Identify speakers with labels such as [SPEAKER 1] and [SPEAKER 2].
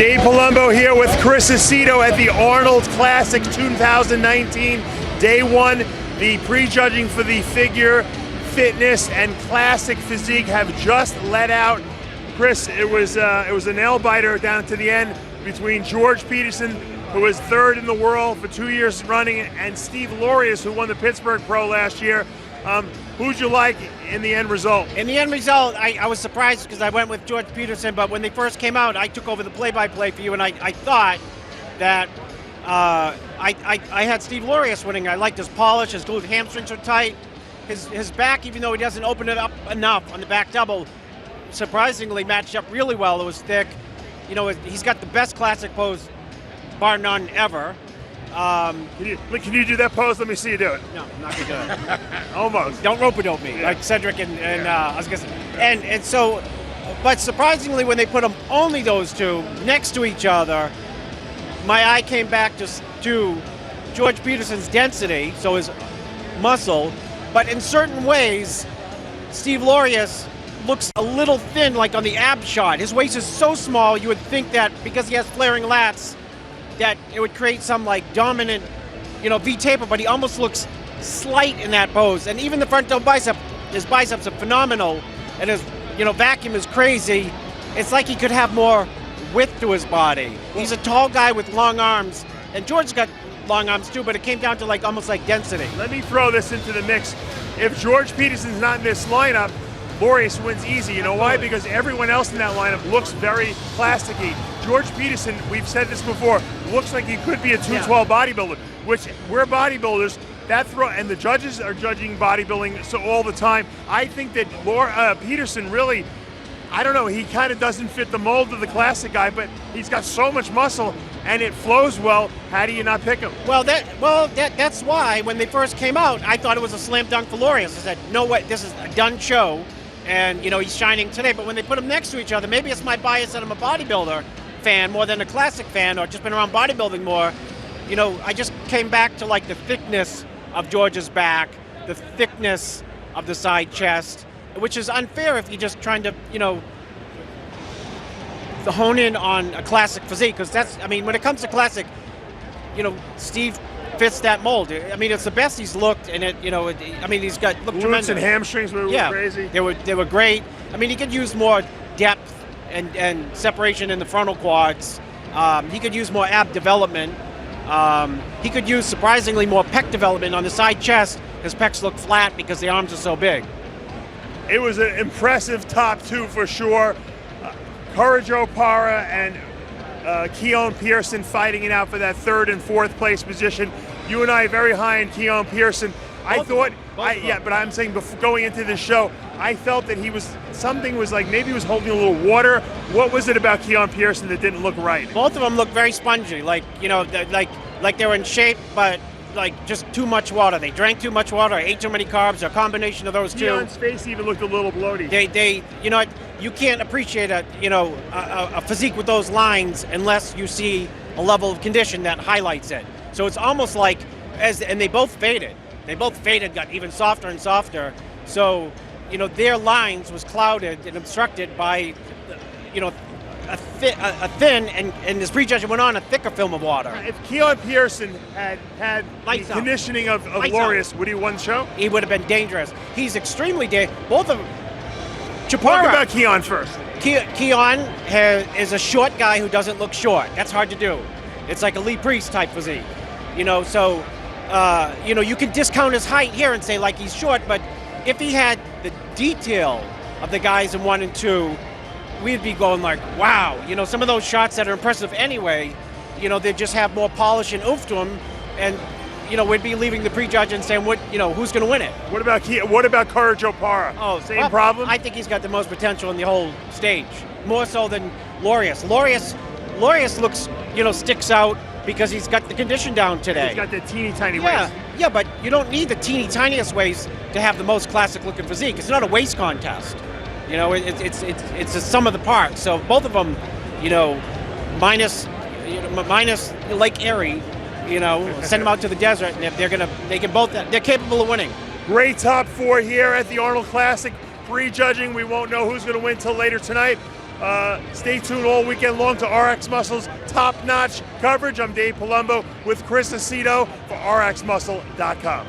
[SPEAKER 1] Dave Palumbo here with Chris Aceto at the Arnold Classic 2019, day one. The prejudging for the figure, fitness, and classic physique have just let out. Chris, it was a nail biter down to the end between George Peterson, who was third in the world for 2 years running, and Steve Laureus, who won the Pittsburgh Pro last year. Who'd you like in the end result?
[SPEAKER 2] In the end result, I was surprised because I went with George Peterson, but when they first came out, I took over the play-by-play for you, and I thought that I had Steve Laureus winning. I liked his polish, his glute hamstrings are tight. His back, even though he doesn't open it up enough on the back double, surprisingly matched up really well. It was thick. You know, he's got the best classic pose, bar none, ever.
[SPEAKER 1] Can you do that pose? Let me see you do it.
[SPEAKER 2] No, I'm not gonna do it.
[SPEAKER 1] Almost.
[SPEAKER 2] Don't rope-a-dope me, like Cedric and I was gonna say. And so, but surprisingly, when they put them only those two next to each other, my eye came back to George Peterson's density, so his muscle, but in certain ways, Steve Laureus looks a little thin, like on the ab shot. His waist is so small, you would think that because he has flaring lats, that it would create some like dominant, V-taper, but he almost looks slight in that pose. And even the front double bicep, his biceps are phenomenal, and his, vacuum is crazy. It's like he could have more width to his body. He's a tall guy with long arms, and George's got long arms too, but it came down to almost like density.
[SPEAKER 1] Let me throw this into the mix. If George Peterson's not in this lineup, Laureus wins easy. You know why? Because everyone else in that lineup looks very plasticky. George Peterson, we've said this before, looks like he could be a 212 bodybuilder, which we're bodybuilders. And the judges are judging bodybuilding so all the time. I think that Peterson really, I don't know, he kind of doesn't fit the mold of the classic guy, but he's got so much muscle and it flows well. How do you not pick him?
[SPEAKER 2] Well, that's why when they first came out, I thought it was a slam dunk for Laureus. I said, no way, this is a done show, and he's shining today. But when they put them next to each other, maybe it's my bias that I'm a bodybuilder fan more than a classic fan, or just been around bodybuilding more. I just came back to the thickness of George's back, the thickness of the side chest, which is unfair if you're just trying to, hone in on a classic physique, because when it comes to classic, Steve fits that mold. It's the best he's looked, and he's got looked tremendous.
[SPEAKER 1] Glutes and hamstrings were crazy.
[SPEAKER 2] They were great. He could use more depth and separation in the frontal quads. He could use more ab development. He could use surprisingly more pec development on the side chest. His pecs look flat because the arms are so big.
[SPEAKER 1] It was an impressive top two for sure. Courage Opara and Keone Pearson fighting it out for that third and fourth place position. You and I very high in Keone Pearson. But I'm saying before going into this show, I felt that maybe he was holding a little water. What was it about Keone Pearson that didn't look right?
[SPEAKER 2] Both of them look very spongy, like they were in shape, but just too much water. They drank too much water, ate too many carbs, or a combination of those two.
[SPEAKER 1] Keone's face even looked a little bloated.
[SPEAKER 2] You can't appreciate a physique with those lines unless you see a level of condition that highlights it. So it's almost like, and they both faded. They both faded, got even softer and softer. So, their lines was clouded and obstructed by, a thin, and this prejudging went on, a thicker film of water.
[SPEAKER 1] If Keone Pearson had the conditioning of Laureus, would he won the show?
[SPEAKER 2] He would have been dangerous. He's extremely dangerous. Both of them.
[SPEAKER 1] Talk about Keone first.
[SPEAKER 2] Keone is a short guy who doesn't look short. That's hard to do. It's like a Lee Priest type physique. You can discount his height here and say he's short, but if he had the detail of the guys in 1 and 2, we'd be going wow. Some of those shots that are impressive anyway, they just have more polish and oomph to them, and we'd be leaving the prejudge and saying who's going to win it.
[SPEAKER 1] What about Courage Opara?
[SPEAKER 2] Oh,
[SPEAKER 1] same problem.
[SPEAKER 2] I think he's got the most potential in the whole stage, more so than Laureus. Laureus looks sticks out because he's got the condition down today.
[SPEAKER 1] He's got the teeny tiny waist.
[SPEAKER 2] Yeah, but you don't need the teeny tiniest waist to have the most classic looking physique. It's not a waist contest. It's a sum of the parts. So both of them, minus Lake Erie, send them out to the desert, and if they're capable of winning.
[SPEAKER 1] Great top four here at the Arnold Classic. Prejudging, we won't know who's going to win till later tonight. Stay tuned all weekend long to RxMuscle's top-notch coverage. I'm Dave Palumbo with Chris Aceto for RxMuscle.com.